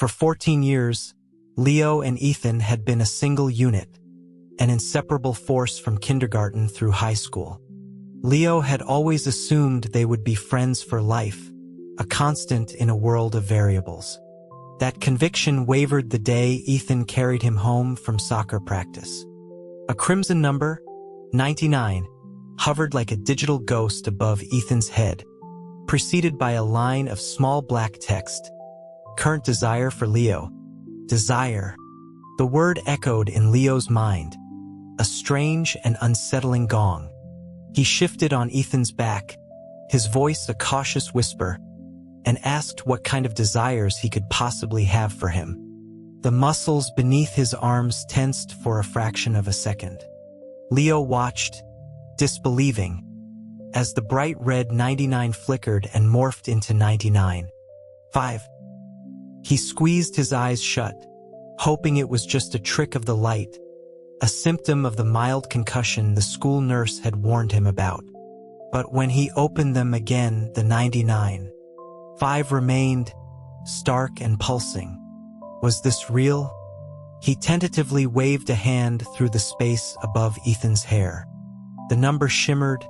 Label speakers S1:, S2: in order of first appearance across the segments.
S1: For 14 years, Leo and Ethan had been a single unit, an inseparable force from kindergarten through high school. Leo had always assumed they would be friends for life, a constant in a world of variables. That conviction wavered the day Ethan carried him home from soccer practice. A crimson number, 99, hovered like a digital ghost above Ethan's head, preceded by a line of small black text. Current desire for Leo. Desire. The word echoed in Leo's mind, a strange and unsettling gong. He shifted on Ethan's back, his voice a cautious whisper, and asked what kind of desires he could possibly have for him. The muscles beneath his arms tensed for a fraction of a second. Leo watched, disbelieving, as the bright red 99 flickered and morphed into 99. 5. He squeezed his eyes shut, hoping it was just a trick of the light, a symptom of the mild concussion the school nurse had warned him about. But when he opened them again, the 99. 5 remained, stark and pulsing. Was this real? He tentatively waved a hand through the space above Ethan's hair. The number shimmered,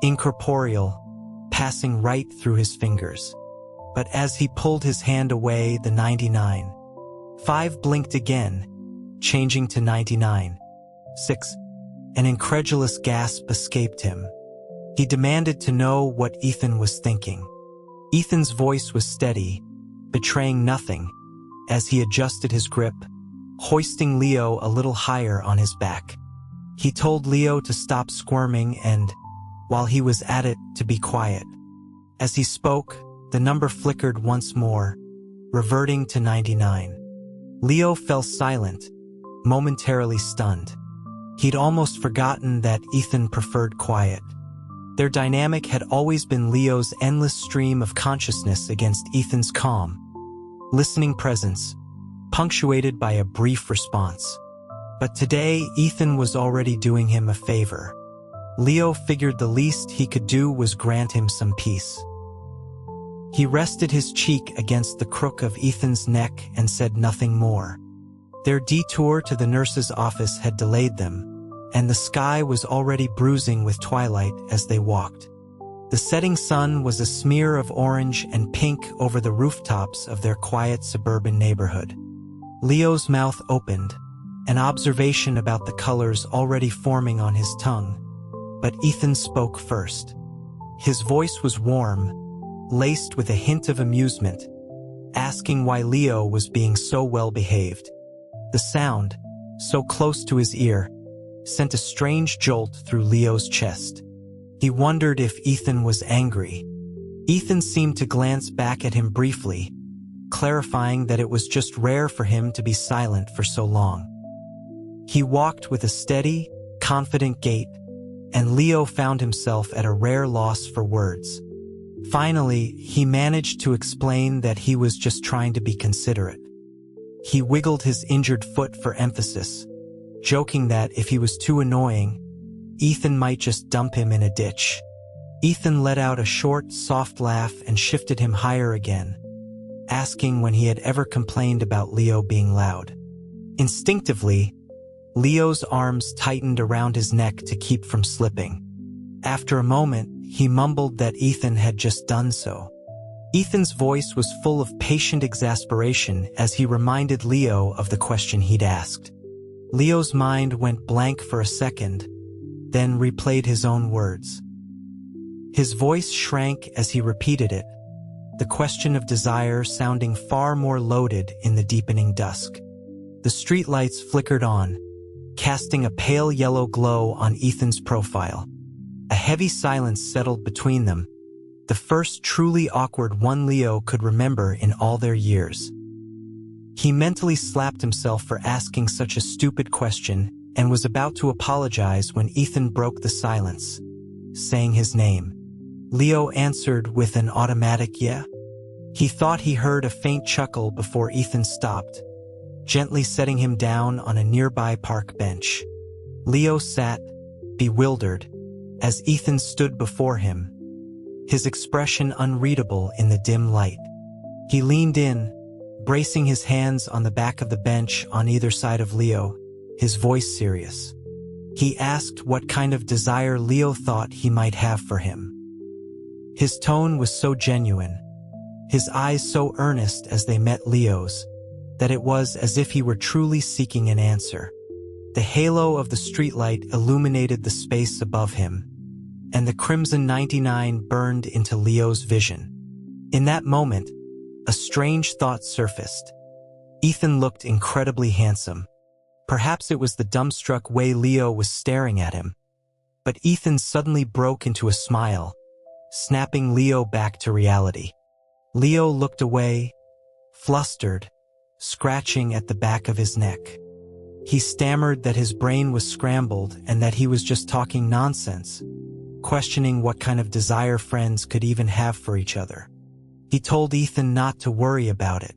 S1: incorporeal, passing right through his fingers. But as he pulled his hand away, the 99. 5 blinked again, changing to 99. 6. An incredulous gasp escaped him. He demanded to know what Ethan was thinking. Ethan's voice was steady, betraying nothing, as he adjusted his grip, hoisting Leo a little higher on his back. He told Leo to stop squirming and, while he was at it, to be quiet. As he spoke, the number flickered once more, reverting to 99. Leo fell silent, momentarily stunned. He'd almost forgotten that Ethan preferred quiet. Their dynamic had always been Leo's endless stream of consciousness against Ethan's calm, listening presence, punctuated by a brief response. But today, Ethan was already doing him a favor. Leo figured the least he could do was grant him some peace. He rested his cheek against the crook of Ethan's neck and said nothing more. Their detour to the nurse's office had delayed them, and the sky was already bruising with twilight as they walked. The setting sun was a smear of orange and pink over the rooftops of their quiet suburban neighborhood. Leo's mouth opened, an observation about the colors already forming on his tongue. But Ethan spoke first. His voice was warm, laced with a hint of amusement, asking why Leo was being so well behaved. The sound, so close to his ear, sent a strange jolt through Leo's chest. He wondered if Ethan was angry. Ethan seemed to glance back at him briefly, clarifying that it was just rare for him to be silent for so long. He walked with a steady, confident gait, and Leo found himself at a rare loss for words. Finally, he managed to explain that he was just trying to be considerate. He wiggled his injured foot for emphasis, joking that if he was too annoying, Ethan might just dump him in a ditch. Ethan let out a short, soft laugh and shifted him higher again, asking when he had ever complained about Leo being loud. Instinctively, Leo's arms tightened around his neck to keep from slipping. After a moment, he mumbled that Ethan had just done so. Ethan's voice was full of patient exasperation as he reminded Leo of the question he'd asked. Leo's mind went blank for a second, then replayed his own words. His voice shrank as he repeated it, the question of desire sounding far more loaded in the deepening dusk. The streetlights flickered on, casting a pale yellow glow on Ethan's profile. A heavy silence settled between them, the first truly awkward one Leo could remember in all their years. He mentally slapped himself for asking such a stupid question and was about to apologize when Ethan broke the silence, saying his name. Leo answered with an automatic yeah. He thought he heard a faint chuckle before Ethan stopped, gently setting him down on a nearby park bench. Leo sat, bewildered, as Ethan stood before him, his expression unreadable in the dim light. He leaned in, bracing his hands on the back of the bench on either side of Leo, his voice serious. He asked what kind of desire Leo thought he might have for him. His tone was so genuine, his eyes so earnest as they met Leo's, that it was as if he were truly seeking an answer. The halo of the streetlight illuminated the space above him, and the crimson 99 burned into Leo's vision. In that moment, a strange thought surfaced. Ethan looked incredibly handsome. Perhaps it was the dumbstruck way Leo was staring at him. But Ethan suddenly broke into a smile, snapping Leo back to reality. Leo looked away, flustered, scratching at the back of his neck. He stammered that his brain was scrambled and that he was just talking nonsense, questioning what kind of desire friends could even have for each other. He told Ethan not to worry about it.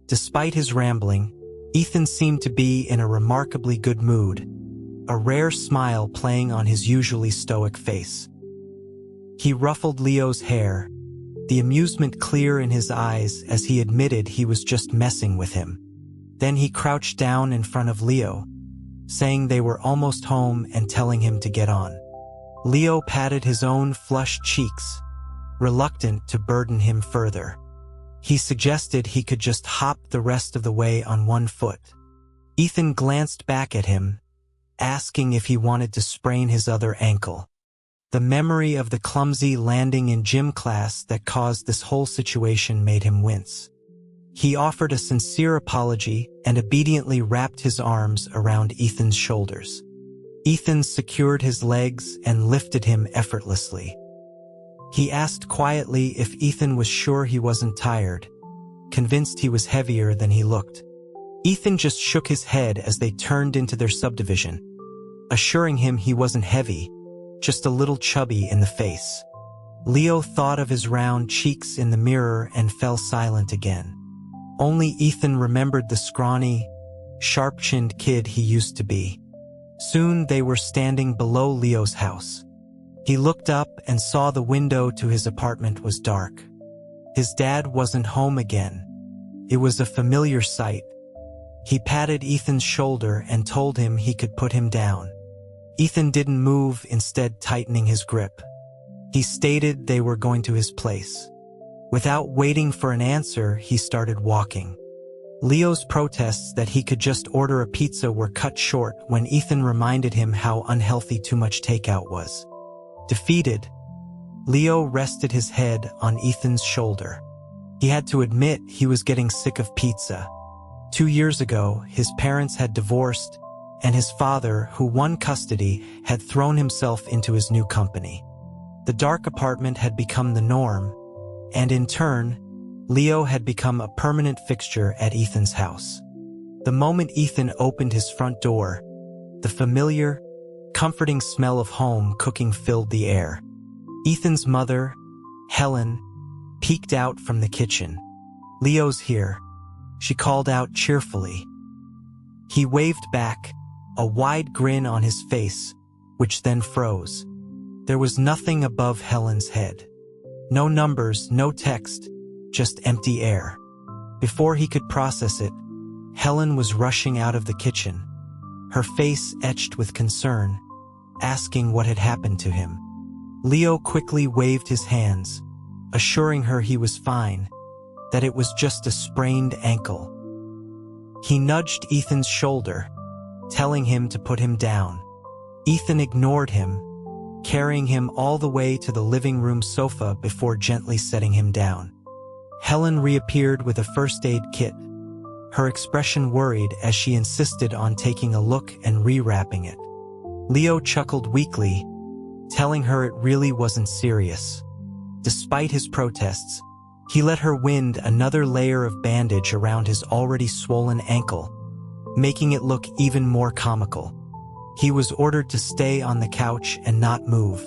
S1: Despite his rambling, Ethan seemed to be in a remarkably good mood, a rare smile playing on his usually stoic face. He ruffled Leo's hair, the amusement clear in his eyes as he admitted he was just messing with him. Then he crouched down in front of Leo, saying they were almost home and telling him to get on. Leo patted his own flushed cheeks, reluctant to burden him further. He suggested he could just hop the rest of the way on one foot. Ethan glanced back at him, asking if he wanted to sprain his other ankle. The memory of the clumsy landing in gym class that caused this whole situation made him wince. He offered a sincere apology and obediently wrapped his arms around Ethan's shoulders. Ethan secured his legs and lifted him effortlessly. He asked quietly if Ethan was sure he wasn't tired, convinced he was heavier than he looked. Ethan just shook his head as they turned into their subdivision, assuring him he wasn't heavy, just a little chubby in the face. Leo thought of his round cheeks in the mirror and fell silent again. Only Ethan remembered the scrawny, sharp-chinned kid he used to be. Soon they were standing below Leo's house. He looked up and saw the window to his apartment was dark. His dad wasn't home again. It was a familiar sight. He patted Ethan's shoulder and told him he could put him down. Ethan didn't move, instead tightening his grip. He stated they were going to his place. Without waiting for an answer, he started walking. Leo's protests that he could just order a pizza were cut short when Ethan reminded him how unhealthy too much takeout was. Defeated, Leo rested his head on Ethan's shoulder. He had to admit he was getting sick of pizza. 2 years ago, his parents had divorced, and his father, who won custody, had thrown himself into his new company. The dark apartment had become the norm, and in turn, Leo had become a permanent fixture at Ethan's house. The moment Ethan opened his front door, the familiar, comforting smell of home cooking filled the air. Ethan's mother, Helen, peeked out from the kitchen. "Leo's here," she called out cheerfully. He waved back, a wide grin on his face, which then froze. There was nothing above Helen's head. No numbers, no text, just empty air. Before he could process it, Helen was rushing out of the kitchen, her face etched with concern, asking what had happened to him. Leo quickly waved his hands, assuring her he was fine, that it was just a sprained ankle. He nudged Ethan's shoulder, telling him to put him down. Ethan ignored him, carrying him all the way to the living room sofa before gently setting him down. Helen reappeared with a first aid kit, her expression worried as she insisted on taking a look and rewrapping it. Leo chuckled weakly, telling her it really wasn't serious. Despite his protests, he let her wind another layer of bandage around his already swollen ankle, making it look even more comical. He was ordered to stay on the couch and not move.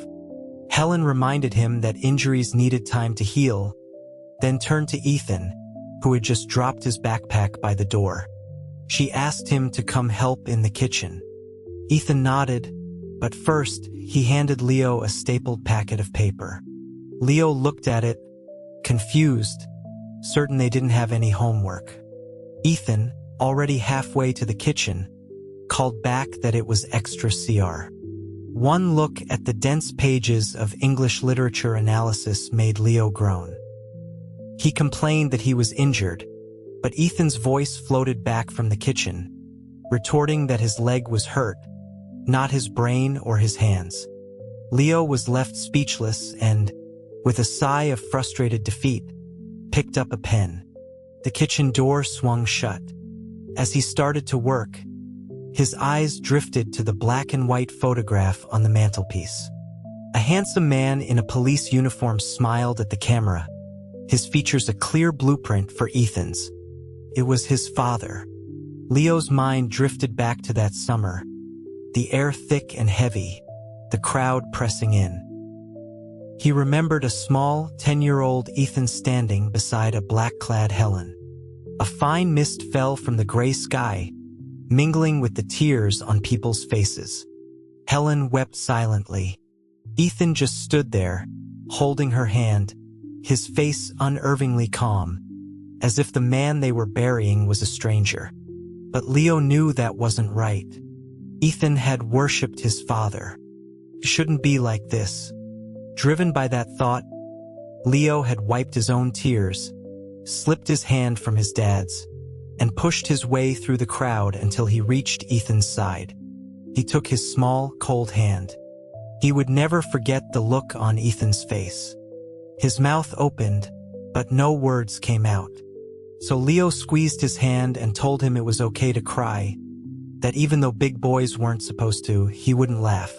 S1: Helen reminded him that injuries needed time to heal, then turned to Ethan, who had just dropped his backpack by the door. She asked him to come help in the kitchen. Ethan nodded, but first he handed Leo a stapled packet of paper. Leo looked at it, confused, certain they didn't have any homework. Ethan, already halfway to the kitchen, called back that it was extra CR. One look at the dense pages of English literature analysis made Leo groan. He complained that he was injured, but Ethan's voice floated back from the kitchen, retorting that his leg was hurt, not his brain or his hands. Leo was left speechless and, with a sigh of frustrated defeat, picked up a pen. The kitchen door swung shut. As he started to work, his eyes drifted to the black and white photograph on the mantelpiece. A handsome man in a police uniform smiled at the camera, his features a clear blueprint for Ethan's. It was his father. Leo's mind drifted back to that summer, the air thick and heavy, the crowd pressing in. He remembered a small, 10-year-old Ethan standing beside a black-clad Helen. A fine mist fell from the gray sky, mingling with the tears on people's faces. Helen wept silently. Ethan just stood there, holding her hand, his face unervingly calm, as if the man they were burying was a stranger. But Leo knew that wasn't right. Ethan had worshipped his father. It shouldn't be like this. Driven by that thought, Leo had wiped his own tears, slipped his hand from his dad's, and pushed his way through the crowd until he reached Ethan's side. He took his small, cold hand. He would never forget the look on Ethan's face. His mouth opened, but no words came out. So Leo squeezed his hand and told him it was okay to cry, that even though big boys weren't supposed to, he wouldn't laugh.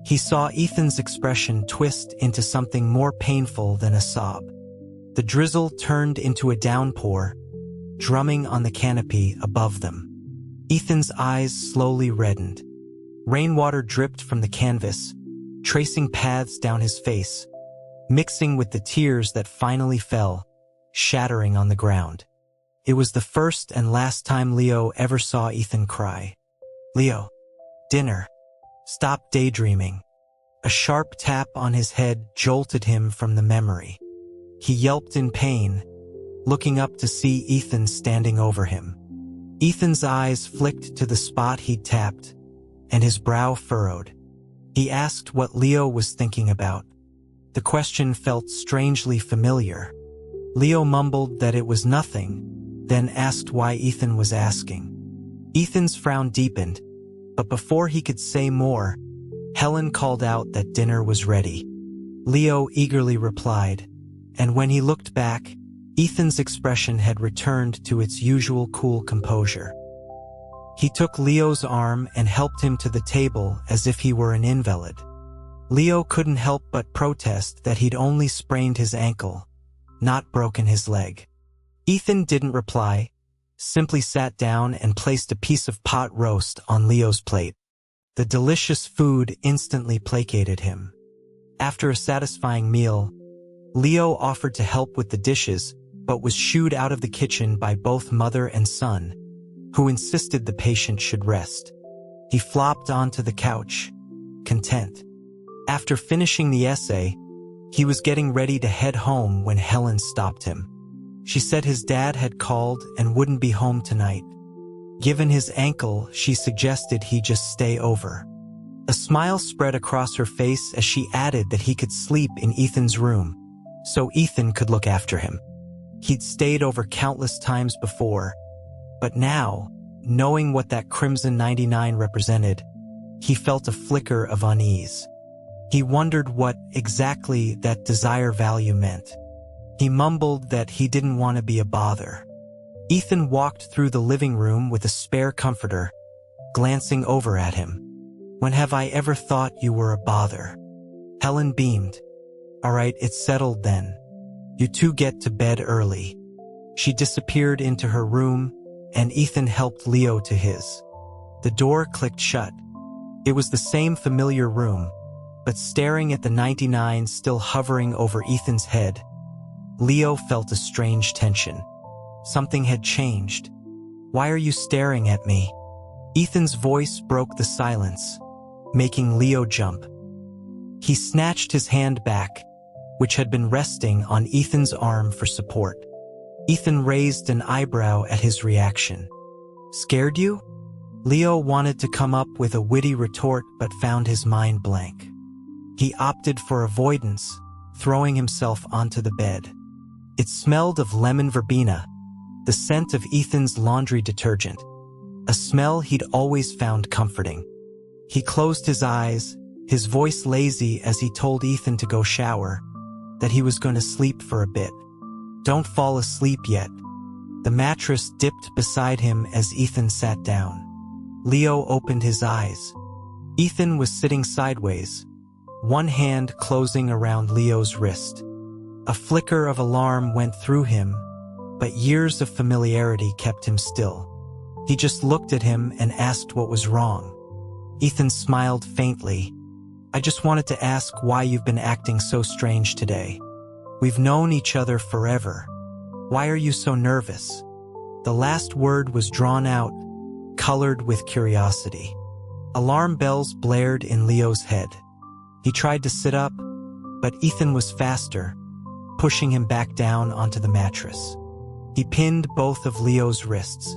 S1: He saw Ethan's expression twist into something more painful than a sob. The drizzle turned into a downpour, drumming on the canopy above them. Ethan's eyes slowly reddened. Rainwater dripped from the canvas, tracing paths down his face, mixing with the tears that finally fell, shattering on the ground. It was the first and last time Leo ever saw Ethan cry. "Leo, dinner. Stop daydreaming." A sharp tap on his head jolted him from the memory. He yelped in pain, looking up to see Ethan standing over him. Ethan's eyes flicked to the spot he'd tapped, and his brow furrowed. He asked what Leo was thinking about. The question felt strangely familiar. Leo mumbled that it was nothing, then asked why Ethan was asking. Ethan's frown deepened, but before he could say more, Helen called out that dinner was ready. Leo eagerly replied, and when he looked back, Ethan's expression had returned to its usual cool composure. He took Leo's arm and helped him to the table as if he were an invalid. Leo couldn't help but protest that he'd only sprained his ankle, not broken his leg. Ethan didn't reply, simply sat down and placed a piece of pot roast on Leo's plate. The delicious food instantly placated him. After a satisfying meal, Leo offered to help with the dishes, but was shooed out of the kitchen by both mother and son, who insisted the patient should rest. He flopped onto the couch, content. After finishing the essay, he was getting ready to head home when Helen stopped him. She said his dad had called and wouldn't be home tonight. Given his ankle, she suggested he just stay over. A smile spread across her face as she added that he could sleep in Ethan's room, so Ethan could look after him. He'd stayed over countless times before, but now, knowing what that crimson 99 represented, he felt a flicker of unease. He wondered what exactly that desire value meant. He mumbled that he didn't want to be a bother. Ethan walked through the living room with a spare comforter, glancing over at him. "When have I ever thought you were a bother?" Helen beamed. "All right, it's settled then. You two get to bed early." She disappeared into her room, and Ethan helped Leo to his. The door clicked shut. It was the same familiar room, but staring at the 99 still hovering over Ethan's head, Leo felt a strange tension. Something had changed. "Why are you staring at me?" Ethan's voice broke the silence, making Leo jump. He snatched his hand back, which had been resting on Ethan's arm for support. Ethan raised an eyebrow at his reaction. Scared you? Leo wanted to come up with a witty retort but found his mind blank. He opted for avoidance, throwing himself onto the bed. It smelled of lemon verbena, the scent of Ethan's laundry detergent, a smell he'd always found comforting. He closed his eyes, his voice lazy as he told Ethan to go shower, that he was going to sleep for a bit. Don't fall asleep yet. The mattress dipped beside him as Ethan sat down. Leo opened his eyes. Ethan was sitting sideways, one hand closing around Leo's wrist. A flicker of alarm went through him, but years of familiarity kept him still. He just looked at him and asked what was wrong. Ethan smiled faintly. I just wanted to ask why you've been acting so strange today. We've known each other forever. Why are you so nervous? The last word was drawn out, colored with curiosity. Alarm bells blared in Leo's head. He tried to sit up, but Ethan was faster, pushing him back down onto the mattress. He pinned both of Leo's wrists.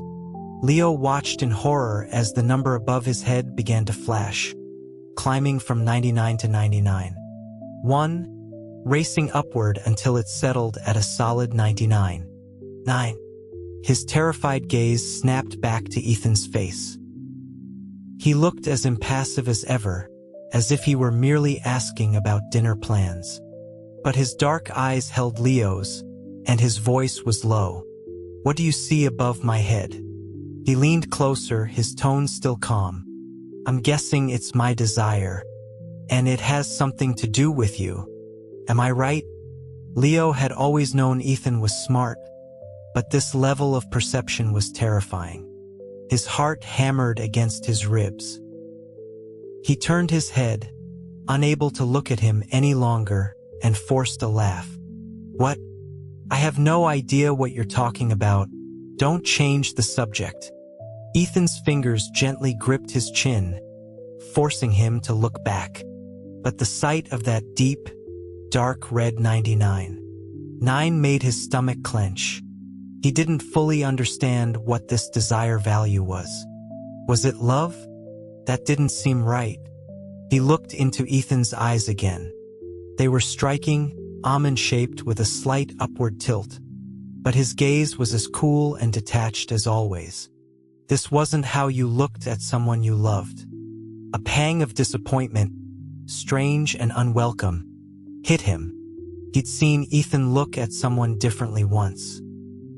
S1: Leo watched in horror as the number above his head began to flash, climbing from 99 to 99. 1, racing upward until it settled at a solid 99. 9. His terrified gaze snapped back to Ethan's face. He looked as impassive as ever, as if he were merely asking about dinner plans. But his dark eyes held Leo's, and his voice was low. What do you see above my head? He leaned closer, his tone still calm. I'm guessing it's my desire, and it has something to do with you. Am I right? Leo had always known Ethan was smart, but this level of perception was terrifying. His heart hammered against his ribs. He turned his head, unable to look at him any longer, and forced a laugh. What? I have no idea what you're talking about. Don't change the subject. Ethan's fingers gently gripped his chin, forcing him to look back. But the sight of that deep, dark red 99 made his stomach clench. He didn't fully understand what this desire value was. Was it love? That didn't seem right. He looked into Ethan's eyes again. They were striking, almond-shaped with a slight upward tilt, but his gaze was as cool and detached as always. This wasn't how you looked at someone you loved. A pang of disappointment, strange and unwelcome, hit him. He'd seen Ethan look at someone differently once.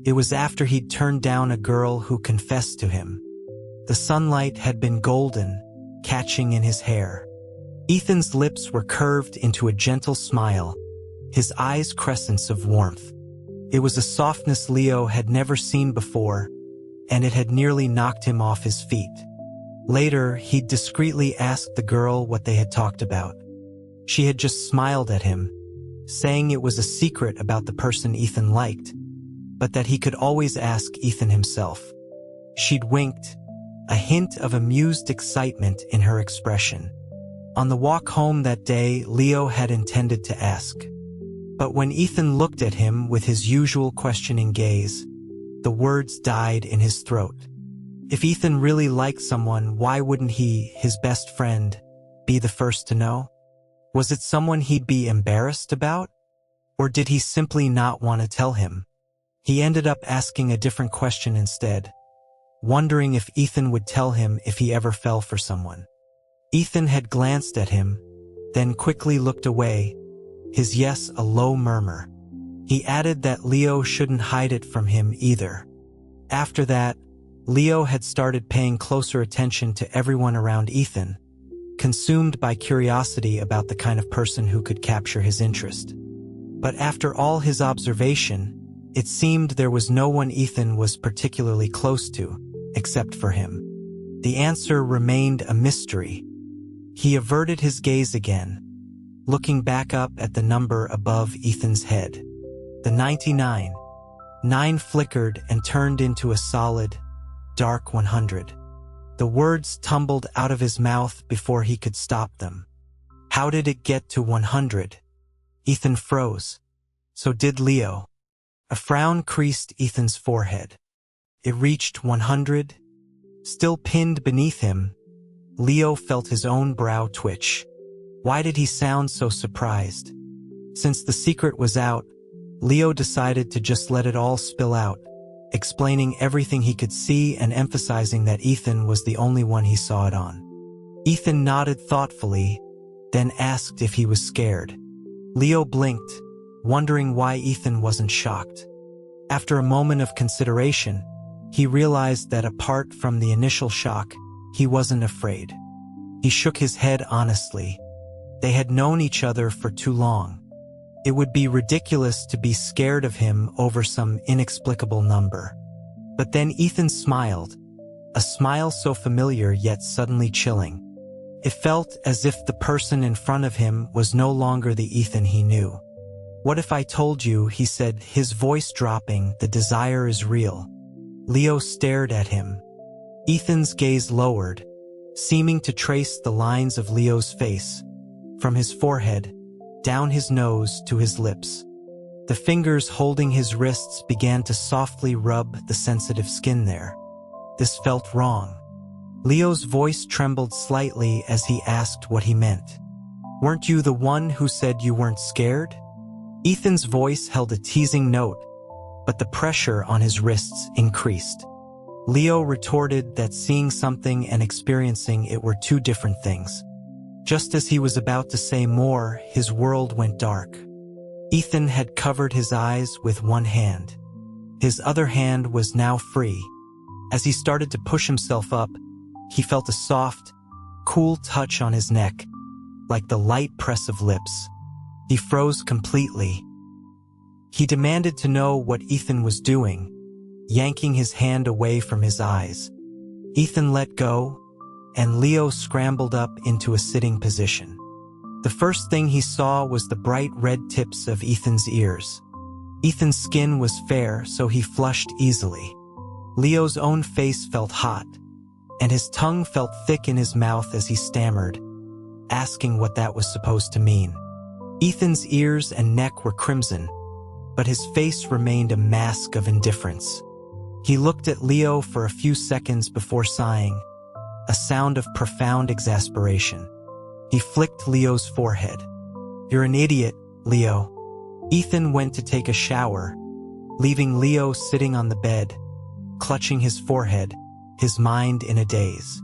S1: It was after he'd turned down a girl who confessed to him. The sunlight had been golden, catching in his hair. Ethan's lips were curved into a gentle smile, his eyes crescents of warmth. It was a softness Leo had never seen before, and it had nearly knocked him off his feet. Later, he'd discreetly asked the girl what they had talked about. She had just smiled at him, saying it was a secret about the person Ethan liked, but that he could always ask Ethan himself. She'd winked, a hint of amused excitement in her expression. On the walk home that day, Leo had intended to ask. But when Ethan looked at him with his usual questioning gaze, the words died in his throat. If Ethan really liked someone, why wouldn't he, his best friend, be the first to know? Was it someone he'd be embarrassed about? Or did he simply not want to tell him? He ended up asking a different question instead, wondering if Ethan would tell him if he ever fell for someone. Ethan had glanced at him, then quickly looked away, his yes a low murmur. He added that Leo shouldn't hide it from him either. After that, Leo had started paying closer attention to everyone around Ethan, consumed by curiosity about the kind of person who could capture his interest. But after all his observation, it seemed there was no one Ethan was particularly close to, except for him. The answer remained a mystery. He averted his gaze again, looking back up at the number above Ethan's head. The 99. 9 flickered and turned into a solid, dark 100. The words tumbled out of his mouth before he could stop them. How did it get to 100? Ethan froze. So did Leo. A frown creased Ethan's forehead. It reached 100. Still pinned beneath him, Leo felt his own brow twitch. Why did he sound so surprised? Since the secret was out, Leo decided to just let it all spill out, explaining everything he could see and emphasizing that Ethan was the only one he saw it on. Ethan nodded thoughtfully, then asked if he was scared. Leo blinked, wondering why Ethan wasn't shocked. After a moment of consideration, he realized that apart from the initial shock, he wasn't afraid. He shook his head honestly. They had known each other for too long. It would be ridiculous to be scared of him over some inexplicable number. But then Ethan smiled, a smile so familiar yet suddenly chilling. It felt as if the person in front of him was no longer the Ethan he knew. "What if I told you," he said, his voice dropping, "the desire is real?" Leo stared at him. Ethan's gaze lowered, seeming to trace the lines of Leo's face, from his forehead, down his nose to his lips. The fingers holding his wrists began to softly rub the sensitive skin there. This felt wrong. Leo's voice trembled slightly as he asked what he meant. "Weren't you the one who said you weren't scared?" Ethan's voice held a teasing note, but the pressure on his wrists increased. Leo retorted that seeing something and experiencing it were two different things. Just as he was about to say more, his world went dark. Ethan had covered his eyes with one hand. His other hand was now free. As he started to push himself up, he felt a soft, cool touch on his neck, like the light press of lips. He froze completely. He demanded to know what Ethan was doing, yanking his hand away from his eyes. Ethan let go, and Leo scrambled up into a sitting position. The first thing he saw was the bright red tips of Ethan's ears. Ethan's skin was fair, so he flushed easily. Leo's own face felt hot, and his tongue felt thick in his mouth as he stammered, asking what that was supposed to mean. Ethan's ears and neck were crimson, but his face remained a mask of indifference. He looked at Leo for a few seconds before sighing, a sound of profound exasperation. He flicked Leo's forehead. "You're an idiot, Leo." Ethan went to take a shower, leaving Leo sitting on the bed, clutching his forehead, his mind in a daze.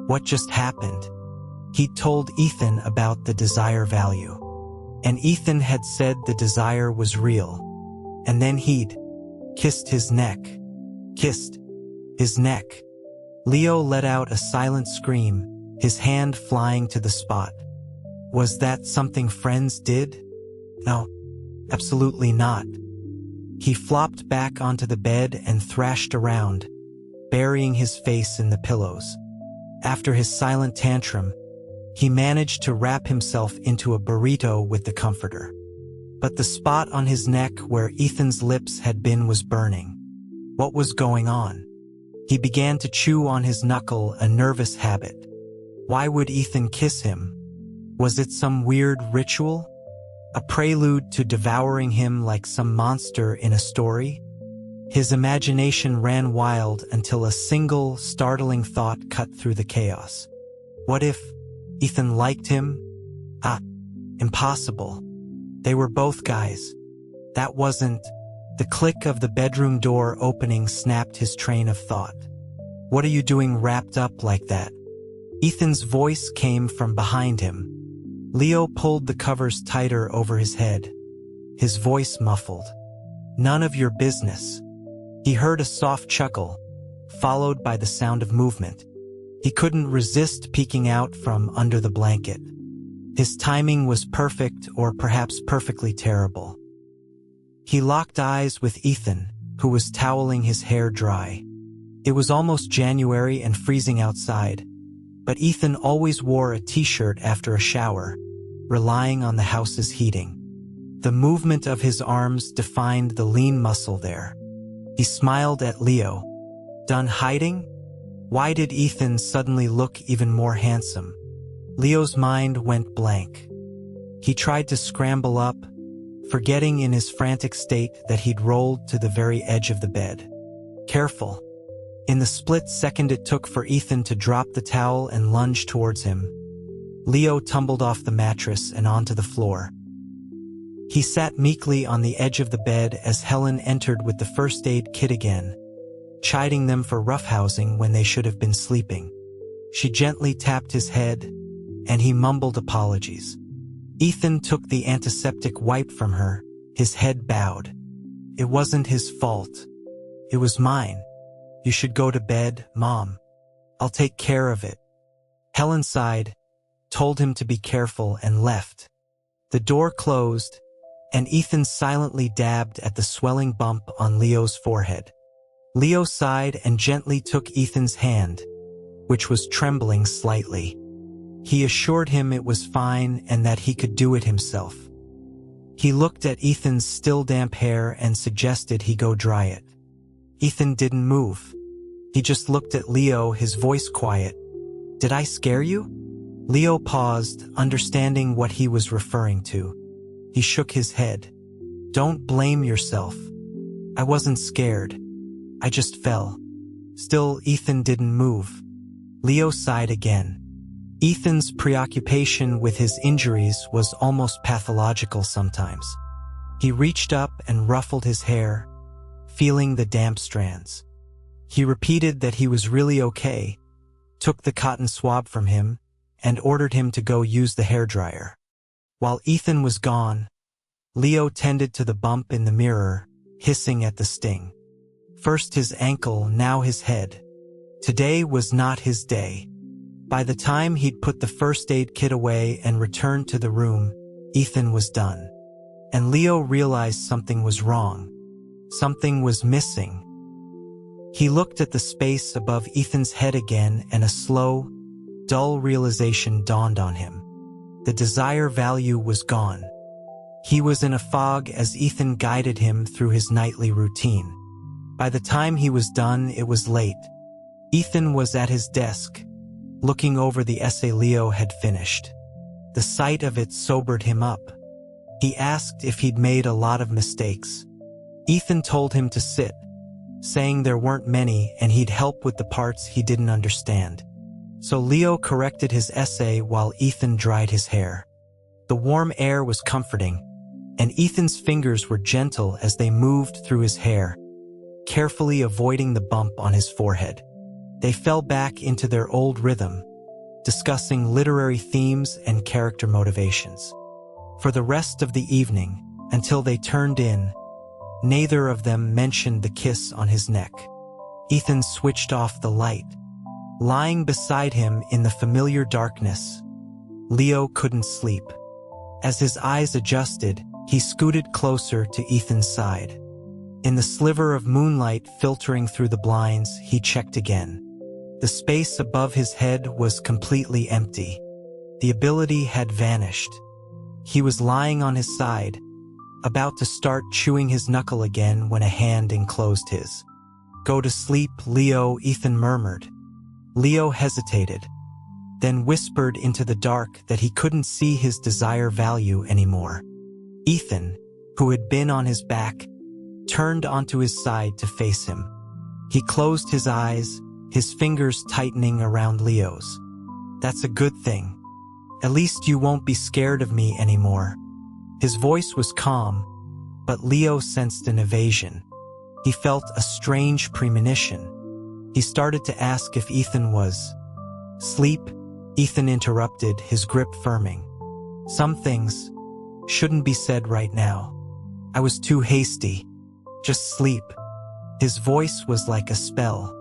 S1: What just happened? He'd told Ethan about the desire value, and Ethan had said the desire was real. And then he'd kissed his neck. Kissed his neck. Leo let out a silent scream, his hand flying to the spot. Was that something friends did? No, absolutely not. He flopped back onto the bed and thrashed around, burying his face in the pillows. After his silent tantrum, he managed to wrap himself into a burrito with the comforter. But the spot on his neck where Ethan's lips had been was burning. What was going on? He began to chew on his knuckle, a nervous habit. Why would Ethan kiss him? Was it some weird ritual? A prelude to devouring him like some monster in a story? His imagination ran wild until a single, startling thought cut through the chaos. What if Ethan liked him? Impossible. They were both guys. That wasn't... The click of the bedroom door opening snapped his train of thought. "What are you doing wrapped up like that?" Ethan's voice came from behind him. Leo pulled the covers tighter over his head, his voice muffled. "None of your business." He heard a soft chuckle, followed by the sound of movement. He couldn't resist peeking out from under the blanket. His timing was perfect, or perhaps perfectly terrible. He locked eyes with Ethan, who was toweling his hair dry. It was almost January and freezing outside, but Ethan always wore a t-shirt after a shower, relying on the house's heating. The movement of his arms defined the lean muscle there. He smiled at Leo. Done hiding? Why did Ethan suddenly look even more handsome? Leo's mind went blank. He tried to scramble up, forgetting in his frantic state that he'd rolled to the very edge of the bed. Careful. In the split second it took for Ethan to drop the towel and lunge towards him, Leo tumbled off the mattress and onto the floor. He sat meekly on the edge of the bed as Helen entered with the first aid kit again, chiding them for roughhousing when they should have been sleeping. She gently tapped his head, and he mumbled apologies. Ethan took the antiseptic wipe from her, his head bowed. It wasn't his fault. It was mine. You should go to bed, Mom. I'll take care of it. Helen sighed, told him to be careful, and left. The door closed, and Ethan silently dabbed at the swelling bump on Leo's forehead. Leo sighed and gently took Ethan's hand, which was trembling slightly. He assured him it was fine and that he could do it himself. He looked at Ethan's still damp hair and suggested he go dry it. Ethan didn't move. He just looked at Leo, his voice quiet. "Did I scare you?" Leo paused, understanding what he was referring to. He shook his head. "Don't blame yourself. I wasn't scared. I just fell." Still, Ethan didn't move. Leo sighed again. Ethan's preoccupation with his injuries was almost pathological sometimes. He reached up and ruffled his hair, feeling the damp strands. He repeated that he was really okay, took the cotton swab from him, and ordered him to go use the hairdryer. While Ethan was gone, Leo tended to the bump in the mirror, hissing at the sting. First his ankle, now his head. Today was not his day. By the time he'd put the first aid kit away and returned to the room, Ethan was done. And Leo realized something was wrong. Something was missing. He looked at the space above Ethan's head again, and a slow, dull realization dawned on him. The desire value was gone. He was in a fog as Ethan guided him through his nightly routine. By the time he was done, it was late. Ethan was at his desk, looking over the essay Leo had finished. The sight of it sobered him up. He asked if he'd made a lot of mistakes. Ethan told him to sit, saying there weren't many and he'd help with the parts he didn't understand. So Leo corrected his essay while Ethan dried his hair. The warm air was comforting, and Ethan's fingers were gentle as they moved through his hair, carefully avoiding the bump on his forehead. They fell back into their old rhythm, discussing literary themes and character motivations. For the rest of the evening, until they turned in, neither of them mentioned the kiss on his neck. Ethan switched off the light. Lying beside him in the familiar darkness, Leo couldn't sleep. As his eyes adjusted, he scooted closer to Ethan's side. In the sliver of moonlight filtering through the blinds, he checked again. The space above his head was completely empty. The ability had vanished. He was lying on his side, about to start chewing his knuckle again when a hand enclosed his. "Go to sleep, Leo," Ethan murmured. Leo hesitated, then whispered into the dark that he couldn't see his desire value anymore. Ethan, who had been on his back, turned onto his side to face him. He closed his eyes, his fingers tightening around Leo's. "That's a good thing. At least you won't be scared of me anymore." His voice was calm, but Leo sensed an evasion. He felt a strange premonition. He started to ask if Ethan was sleep. Ethan interrupted, his grip firming. "Some things shouldn't be said right now. I was too hasty. Just sleep." His voice was like a spell.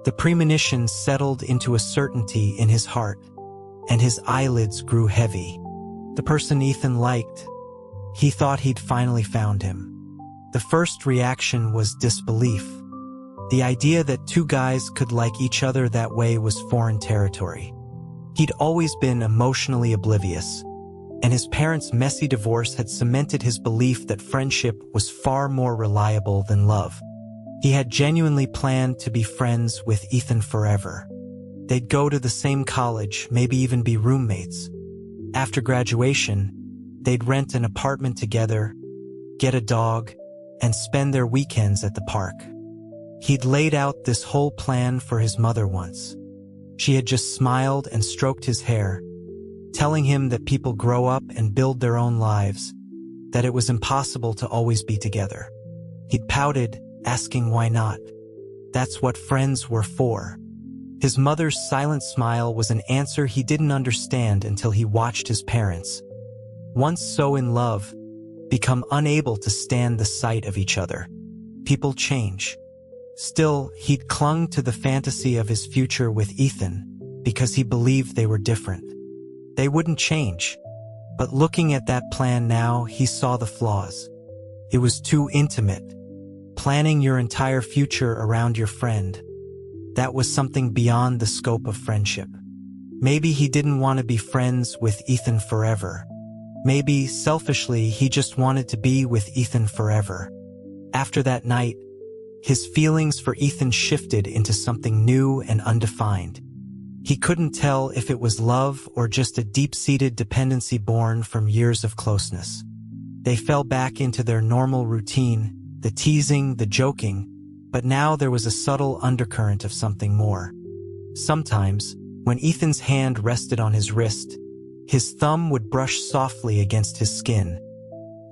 S1: The premonition settled into a certainty in his heart, and his eyelids grew heavy. The person Ethan liked, he thought he'd finally found him. The first reaction was disbelief. The idea that two guys could like each other that way was foreign territory. He'd always been emotionally oblivious, and his parents' messy divorce had cemented his belief that friendship was far more reliable than love. He had genuinely planned to be friends with Ethan forever. They'd go to the same college, maybe even be roommates. After graduation, they'd rent an apartment together, get a dog, and spend their weekends at the park. He'd laid out this whole plan for his mother once. She had just smiled and stroked his hair, telling him that people grow up and build their own lives, that it was impossible to always be together. He'd pouted, asking why not. That's what friends were for. His mother's silent smile was an answer he didn't understand until he watched his parents, once so in love, become unable to stand the sight of each other. People change. Still, he'd clung to the fantasy of his future with Ethan because he believed they were different. They wouldn't change. But looking at that plan now, he saw the flaws. It was too intimate. Planning your entire future around your friend. That was something beyond the scope of friendship. Maybe he didn't want to be friends with Ethan forever. Maybe, selfishly, he just wanted to be with Ethan forever. After that night, his feelings for Ethan shifted into something new and undefined. He couldn't tell if it was love or just a deep-seated dependency born from years of closeness. They fell back into their normal routine, the teasing, the joking, but now there was a subtle undercurrent of something more. Sometimes, when Ethan's hand rested on his wrist, his thumb would brush softly against his skin.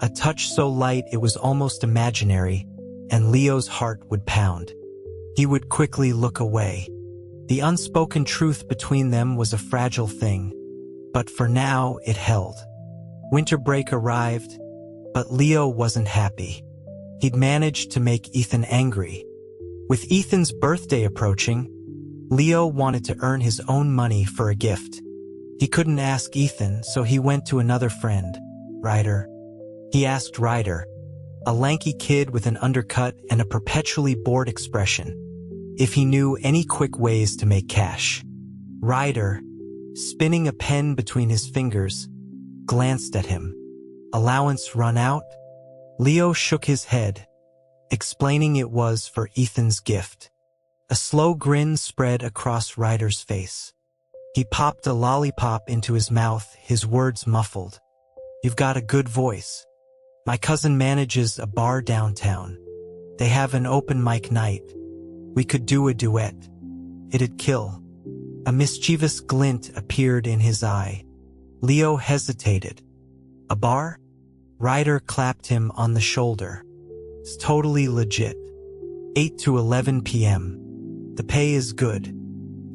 S1: A touch so light it was almost imaginary, and Leo's heart would pound. He would quickly look away. The unspoken truth between them was a fragile thing, but for now it held. Winter break arrived, but Leo wasn't happy. He'd managed to make Ethan angry. With Ethan's birthday approaching, Leo wanted to earn his own money for a gift. He couldn't ask Ethan, so he went to another friend, Ryder. He asked Ryder, a lanky kid with an undercut and a perpetually bored expression, if he knew any quick ways to make cash. Ryder, spinning a pen between his fingers, glanced at him. Allowance run out? Leo shook his head, explaining it was for Ethan's gift. A slow grin spread across Ryder's face. He popped a lollipop into his mouth, his words muffled. You've got a good voice. My cousin manages a bar downtown. They have an open mic night. We could do a duet. It'd kill. A mischievous glint appeared in his eye. Leo hesitated. A bar? Ryder clapped him on the shoulder. It's totally legit. 8 to 11 p.m. The pay is good.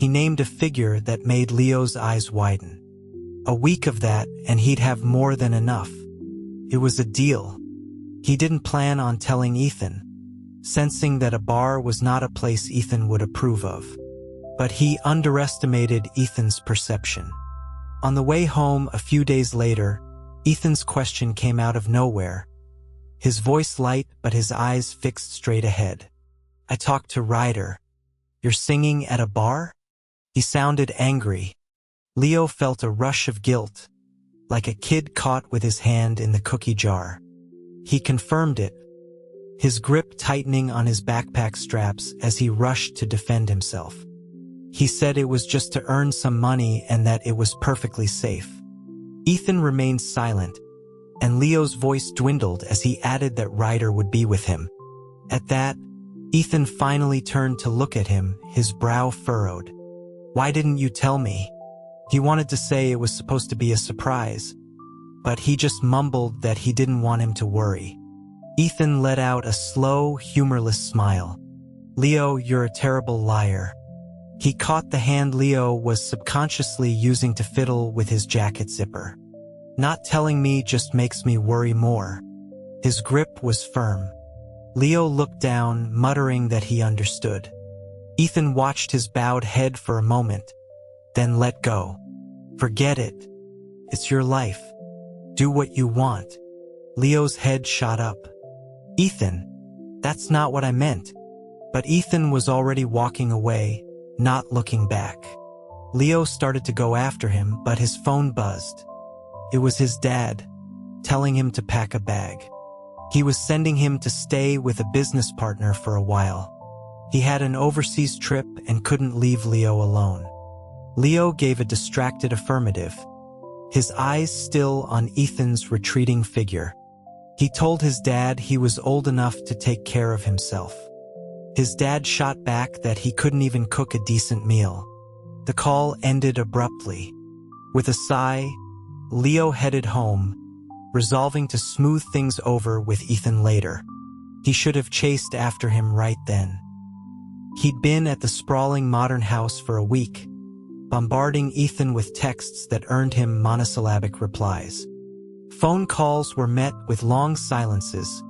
S1: He named a figure that made Leo's eyes widen. A week of that and he'd have more than enough. It was a deal. He didn't plan on telling Ethan, sensing that a bar was not a place Ethan would approve of. But he underestimated Ethan's perception. On the way home a few days later, Ethan's question came out of nowhere. His voice light, but his eyes fixed straight ahead. I talked to Ryder. You're singing at a bar? He sounded angry. Leo felt a rush of guilt, like a kid caught with his hand in the cookie jar. He confirmed it, his grip tightening on his backpack straps as he rushed to defend himself. He said it was just to earn some money and that it was perfectly safe. Ethan remained silent, and Leo's voice dwindled as he added that Ryder would be with him. At that, Ethan finally turned to look at him, his brow furrowed. Why didn't you tell me? He wanted to say it was supposed to be a surprise, but he just mumbled that he didn't want him to worry. Ethan let out a slow, humorless smile. Leo, you're a terrible liar. He caught the hand Leo was subconsciously using to fiddle with his jacket zipper. Not telling me just makes me worry more. His grip was firm. Leo looked down, muttering that he understood. Ethan watched his bowed head for a moment, then let go. Forget it. It's your life. Do what you want. Leo's head shot up. Ethan, that's not what I meant. But Ethan was already walking away, not looking back. Leo started to go after him, but his phone buzzed. It was his dad, telling him to pack a bag. He was sending him to stay with a business partner for a while. He had an overseas trip and couldn't leave Leo alone. Leo gave a distracted affirmative, his eyes still on Ethan's retreating figure. He told his dad he was old enough to take care of himself. His dad shot back that he couldn't even cook a decent meal. The call ended abruptly. With a sigh, Leo headed home, resolving to smooth things over with Ethan later. He should have chased after him right then. He'd been at the sprawling modern house for a week, bombarding Ethan with texts that earned him monosyllabic replies. Phone calls were met with long silences,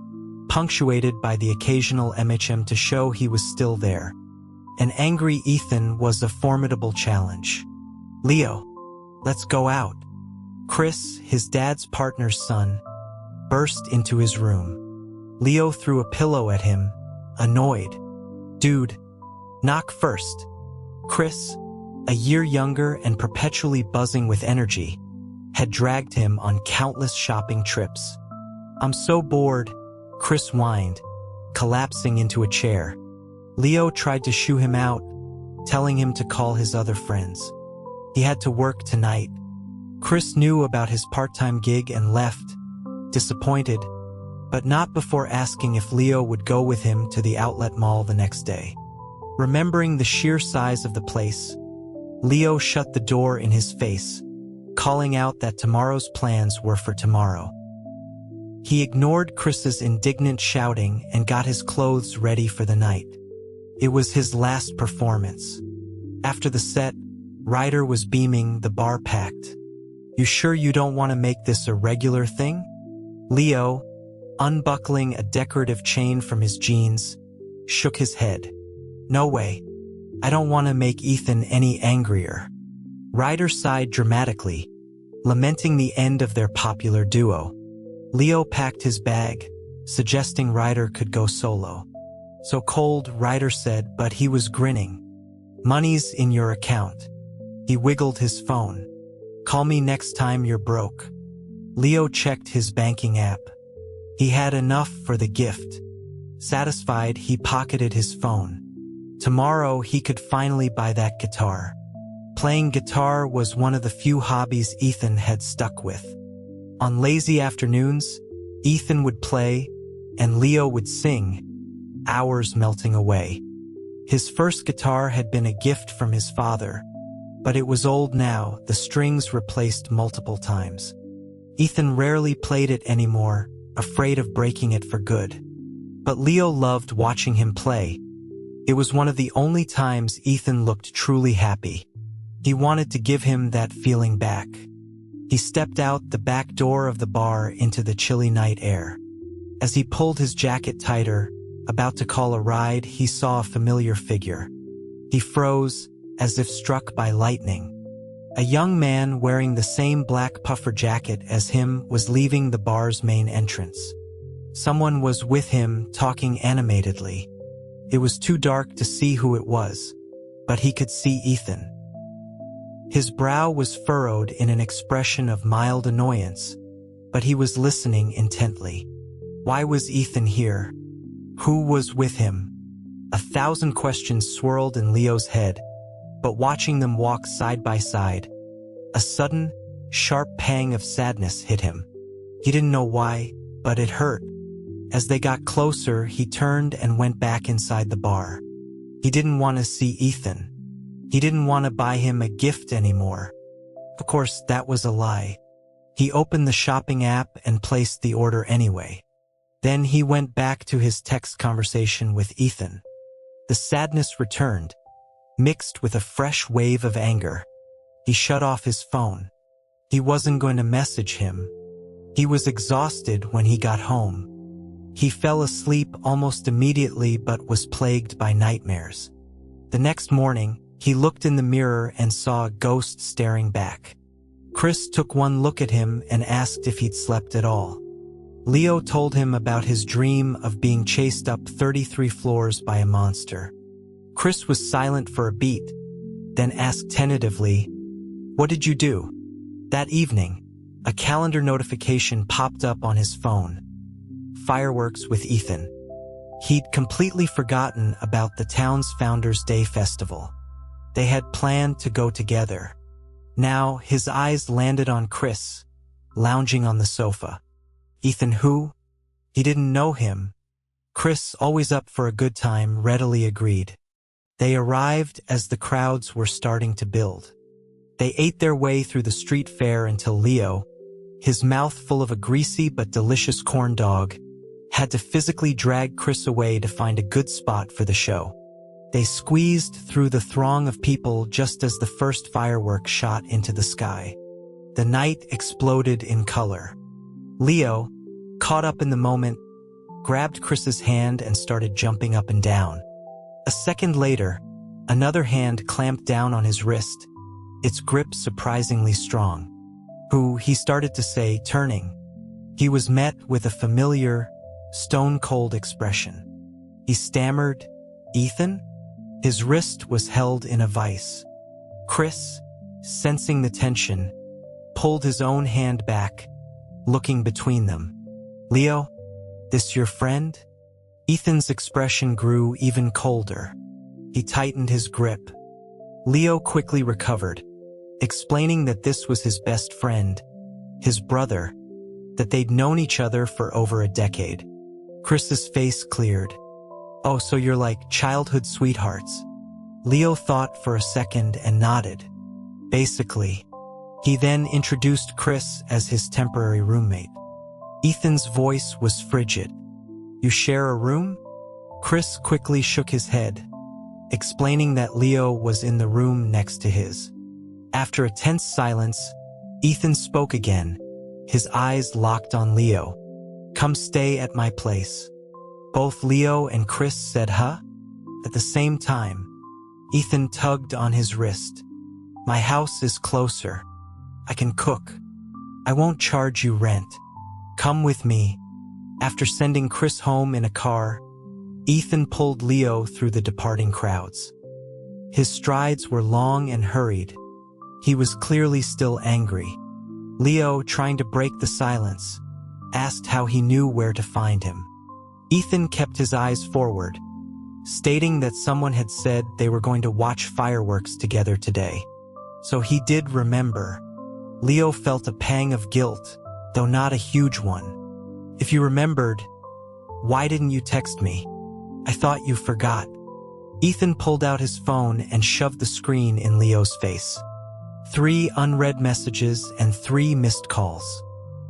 S1: punctuated by the occasional MHM to show he was still there. An angry Ethan was a formidable challenge. "Leo, let's go out." Chris, his dad's partner's son, burst into his room. Leo threw a pillow at him, annoyed. "Dude, knock first." Chris, a year younger and perpetually buzzing with energy, had dragged him on countless shopping trips. "I'm so bored," Chris whined, collapsing into a chair. Leo tried to shoo him out, telling him to call his other friends. He had to work tonight. Chris knew about his part-time gig and left, disappointed, but not before asking if Leo would go with him to the outlet mall the next day. Remembering the sheer size of the place, Leo shut the door in his face, calling out that tomorrow's plans were for tomorrow. He ignored Chris's indignant shouting and got his clothes ready for the night. It was his last performance. After the set, Ryder was beaming, the bar packed. "You sure you don't want to make this a regular thing?" Leo, unbuckling a decorative chain from his jeans, shook his head. "No way. I don't want to make Ethan any angrier." Ryder sighed dramatically, lamenting the end of their popular duo. Leo packed his bag, suggesting Ryder could go solo. "So cold," Ryder said, but he was grinning. "Money's in your account." He wiggled his phone. "Call me next time you're broke." Leo checked his banking app. He had enough for the gift. Satisfied, he pocketed his phone. Tomorrow he could finally buy that guitar. Playing guitar was one of the few hobbies Ethan had stuck with. On lazy afternoons, Ethan would play, and Leo would sing, hours melting away. His first guitar had been a gift from his father, but it was old now, the strings replaced multiple times. Ethan rarely played it anymore, afraid of breaking it for good. But Leo loved watching him play. It was one of the only times Ethan looked truly happy. He wanted to give him that feeling back. He stepped out the back door of the bar into the chilly night air. As he pulled his jacket tighter, about to call a ride, he saw a familiar figure. He froze, as if struck by lightning. A young man wearing the same black puffer jacket as him was leaving the bar's main entrance. Someone was with him, talking animatedly. It was too dark to see who it was, but he could see Ethan. His brow was furrowed in an expression of mild annoyance, but he was listening intently. Why was Ethan here? Who was with him? 1,000 questions swirled in Leo's head, but watching them walk side by side, a sudden, sharp pang of sadness hit him. He didn't know why, but it hurt. As they got closer, he turned and went back inside the bar. He didn't want to see Ethan. He didn't want to buy him a gift anymore. Of course, that was a lie. He opened the shopping app and placed the order anyway. Then he went back to his text conversation with Ethan. The sadness returned, mixed with a fresh wave of anger. He shut off his phone. He wasn't going to message him. He was exhausted when he got home. He fell asleep almost immediately but was plagued by nightmares. The next morning, he looked in the mirror and saw a ghost staring back. Chris took one look at him and asked if he'd slept at all. Leo told him about his dream of being chased up 33 floors by a monster. Chris was silent for a beat, then asked tentatively, "What did you do?" That evening, a calendar notification popped up on his phone. Fireworks with Ethan. He'd completely forgotten about the town's Founders' Day festival. They had planned to go together. Now his eyes landed on Chris, lounging on the sofa. "Ethan who?" He didn't know him. Chris, always up for a good time, readily agreed. They arrived as the crowds were starting to build. They ate their way through the street fair until Leo, his mouth full of a greasy but delicious corn dog, had to physically drag Chris away to find a good spot for the show. They squeezed through the throng of people just as the first fireworks shot into the sky. The night exploded in color. Leo, caught up in the moment, grabbed Chris's hand and started jumping up and down. A second later, another hand clamped down on his wrist, its grip surprisingly strong. "Who?" he started to say, turning. He was met with a familiar, stone-cold expression. He stammered, "Ethan?" His wrist was held in a vice. Chris, sensing the tension, pulled his own hand back, looking between them. "Leo, this your friend?" Ethan's expression grew even colder. He tightened his grip. Leo quickly recovered, explaining that this was his best friend, his brother, that they'd known each other for over a decade. Chris's face cleared. "Oh, so you're like childhood sweethearts?" Leo thought for a second and nodded. "Basically." He then introduced Chris as his temporary roommate. Ethan's voice was frigid. "You share a room?" Chris quickly shook his head, explaining that Leo was in the room next to his. After a tense silence, Ethan spoke again, his eyes locked on Leo. "Come stay at my place." Both Leo and Chris said, "Huh?" At the same time, Ethan tugged on his wrist. "My house is closer. I can cook. I won't charge you rent. Come with me." After sending Chris home in a car, Ethan pulled Leo through the departing crowds. His strides were long and hurried. He was clearly still angry. Leo, trying to break the silence, asked how he knew where to find him. Ethan kept his eyes forward, stating that someone had said they were going to watch fireworks together today. So he did remember. Leo felt a pang of guilt, though not a huge one. "If you remembered, why didn't you text me? I thought you forgot." Ethan pulled out his phone and shoved the screen in Leo's face. 3 unread messages and 3 missed calls.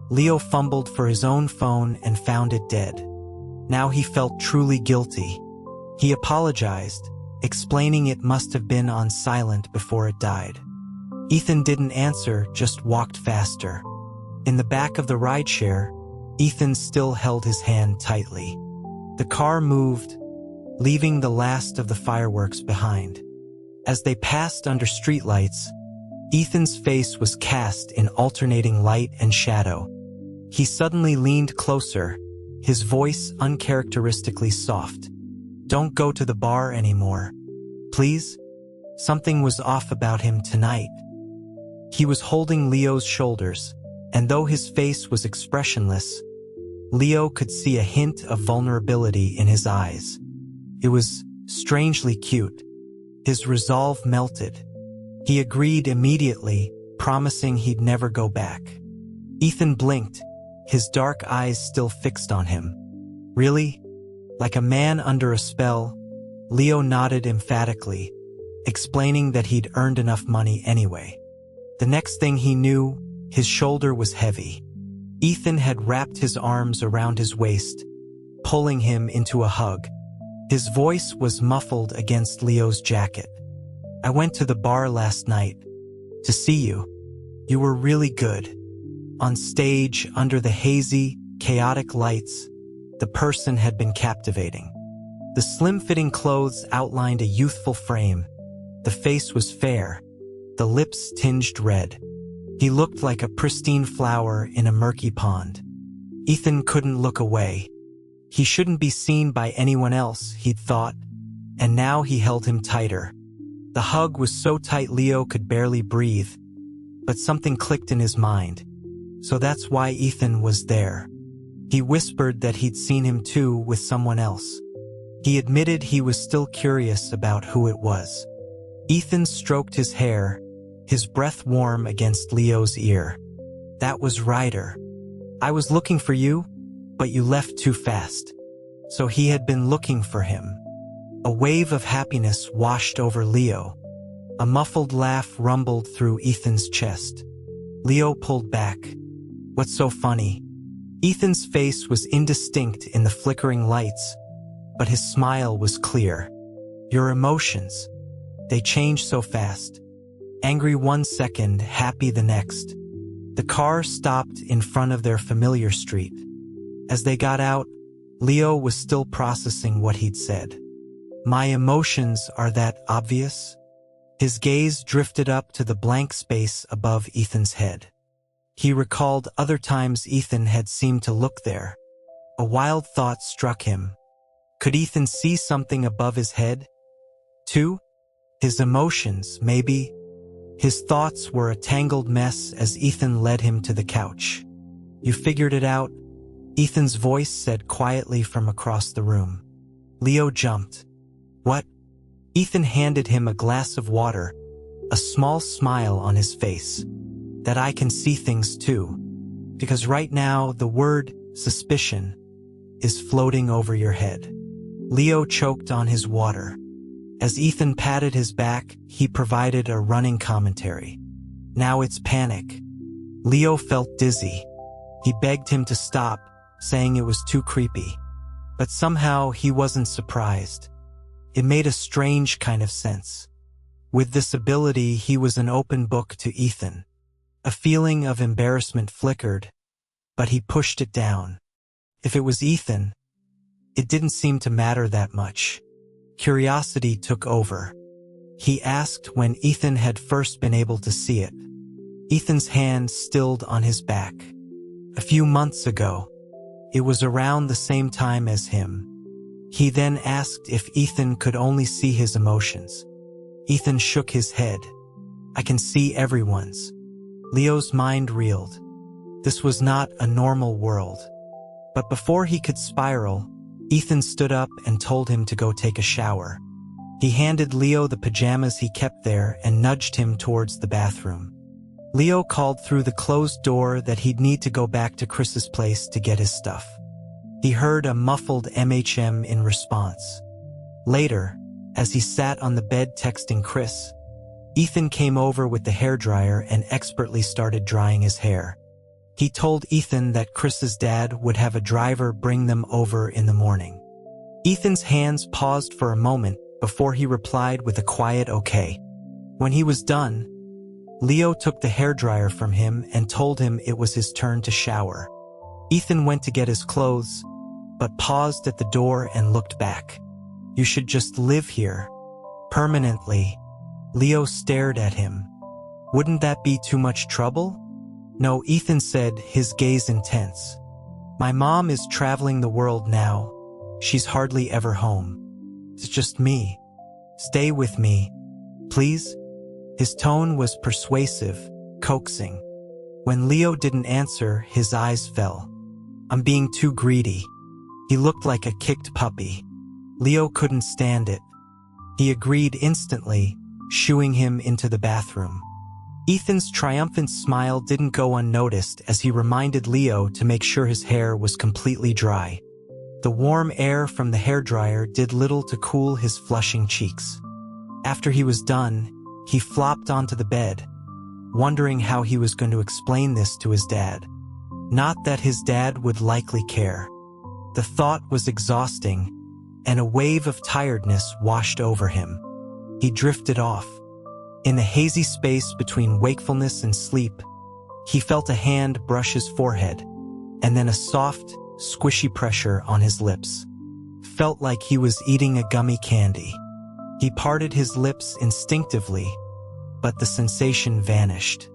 S1: Leo fumbled for his own phone and found it dead. Now he felt truly guilty. He apologized, explaining it must have been on silent before it died. Ethan didn't answer, just walked faster. In the back of the rideshare, Ethan still held his hand tightly. The car moved, leaving the last of the fireworks behind. As they passed under streetlights, Ethan's face was cast in alternating light and shadow. He suddenly leaned closer, his voice uncharacteristically soft. "Don't go to the bar anymore. Please?" Something was off about him tonight. He was holding Leo's shoulders, and though his face was expressionless, Leo could see a hint of vulnerability in his eyes. It was strangely cute. His resolve melted. He agreed immediately, promising he'd never go back. Ethan blinked, his dark eyes still fixed on him. "Really?" Like a man under a spell, Leo nodded emphatically, explaining that he'd earned enough money anyway. The next thing he knew, his shoulder was heavy. Ethan had wrapped his arms around his waist, pulling him into a hug. His voice was muffled against Leo's jacket. "I went to the bar last night to see you. You were really good." On stage, under the hazy, chaotic lights, the person had been captivating. The slim-fitting clothes outlined a youthful frame. The face was fair, the lips tinged red. He looked like a pristine flower in a murky pond. Ethan couldn't look away. He shouldn't be seen by anyone else, he'd thought, and now he held him tighter. The hug was so tight Leo could barely breathe, but something clicked in his mind. So that's why Ethan was there. He whispered that he'd seen him too with someone else. He admitted he was still curious about who it was. Ethan stroked his hair, his breath warm against Leo's ear. "That was Ryder. I was looking for you, But you left too fast. So he had been looking for him. A wave of happiness washed over Leo. A muffled laugh rumbled through Ethan's chest. Leo pulled back. What's so funny? Ethan's face was indistinct in the flickering lights, but his smile was clear. Your emotions. They change so fast. Angry one second, happy the next. The car stopped in front of their familiar street. As they got out, Leo was still processing what he'd said. My emotions are that obvious? His gaze drifted up to the blank space above Ethan's head. He recalled other times Ethan had seemed to look there. A wild thought struck him. Could Ethan see something above his head? Too? His emotions, maybe? His thoughts were a tangled mess as Ethan led him to the couch. You figured it out? Ethan's voice said quietly from across the room. Leo jumped. What? Ethan handed him a glass of water, a small smile on his face. That I can see things too. Because right now, the word suspicion is floating over your head. Leo choked on his water. As Ethan patted his back, he provided a running commentary. Now it's panic. Leo felt dizzy. He begged him to stop, saying it was too creepy. But somehow he wasn't surprised. It made a strange kind of sense. With this ability, he was an open book to Ethan. A feeling of embarrassment flickered, but he pushed it down. If it was Ethan, it didn't seem to matter that much. Curiosity took over. He asked when Ethan had first been able to see it. Ethan's hand stilled on his back. A few months ago. It was around the same time as him. He then asked if Ethan could only see his emotions. Ethan shook his head. I can see everyone's. Leo's mind reeled. This was not a normal world. But before he could spiral, Ethan stood up and told him to go take a shower. He handed Leo the pajamas he kept there and nudged him towards the bathroom. Leo called through the closed door that he'd need to go back to Chris's place to get his stuff. He heard a muffled MHM in response. Later, as he sat on the bed texting Chris, Ethan came over with the hairdryer and expertly started drying his hair. He told Ethan that Chris's dad would have a driver bring them over in the morning. Ethan's hands paused for a moment before he replied with a quiet okay. When he was done, Leo took the hairdryer from him and told him it was his turn to shower. Ethan went to get his clothes, but paused at the door and looked back. You should just live here. Permanently. Leo stared at him. Wouldn't that be too much trouble? No, Ethan said, his gaze intense. My mom is traveling the world now. She's hardly ever home. It's just me. Stay with me. Please? His tone was persuasive, coaxing. When Leo didn't answer, his eyes fell. I'm being too greedy. He looked like a kicked puppy. Leo couldn't stand it. He agreed instantly, shooing him into the bathroom. Ethan's triumphant smile didn't go unnoticed as he reminded Leo to make sure his hair was completely dry. The warm air from the hairdryer did little to cool his flushing cheeks. After he was done, he flopped onto the bed, wondering how he was going to explain this to his dad. Not that his dad would likely care. The thought was exhausting, and a wave of tiredness washed over him. He drifted off. In the hazy space between wakefulness and sleep, he felt a hand brush his forehead, and then a soft, squishy pressure on his lips. Felt like he was eating a gummy candy. He parted his lips instinctively, but the sensation vanished.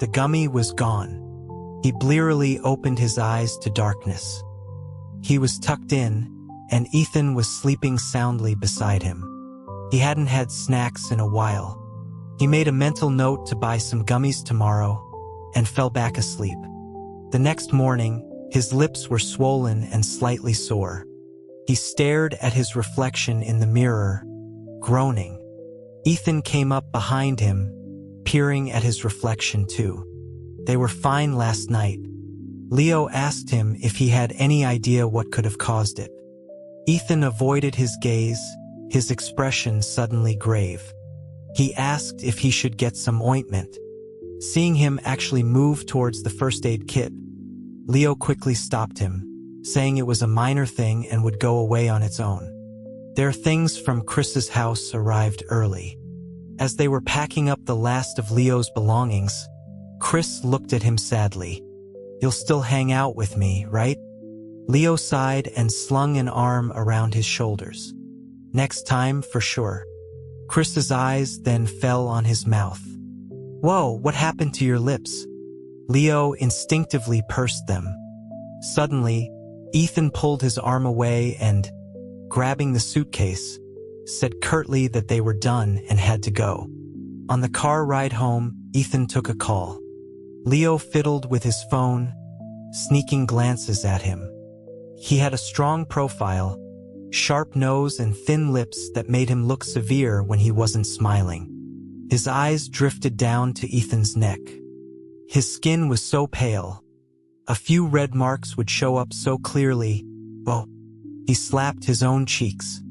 S1: The gummy was gone. He blearily opened his eyes to darkness. He was tucked in, and Ethan was sleeping soundly beside him. He hadn't had snacks in a while. He made a mental note to buy some gummies tomorrow, and fell back asleep. The next morning, his lips were swollen and slightly sore. He stared at his reflection in the mirror, groaning. Ethan came up behind him, peering at his reflection too. They were fine last night. Leo asked him if he had any idea what could have caused it. Ethan avoided his gaze, his expression suddenly grave. He asked if he should get some ointment. Seeing him actually move towards the first aid kit, Leo quickly stopped him, saying it was a minor thing and would go away on its own. Their things from Chris's house arrived early. As they were packing up the last of Leo's belongings, Chris looked at him sadly. "You'll still hang out with me, right?" Leo sighed and slung an arm around his shoulders. "Next time, for sure." Chris's eyes then fell on his mouth. "Whoa, what happened to your lips?" Leo instinctively pursed them. Suddenly, Ethan pulled his arm away and, grabbing the suitcase, said curtly that they were done and had to go. On the car ride home, Ethan took a call. Leo fiddled with his phone, sneaking glances at him. He had a strong profile, sharp nose and thin lips that made him look severe when he wasn't smiling. His eyes drifted down to Ethan's neck. His skin was so pale. A few red marks would show up so clearly. Whoa. He slapped his own cheeks.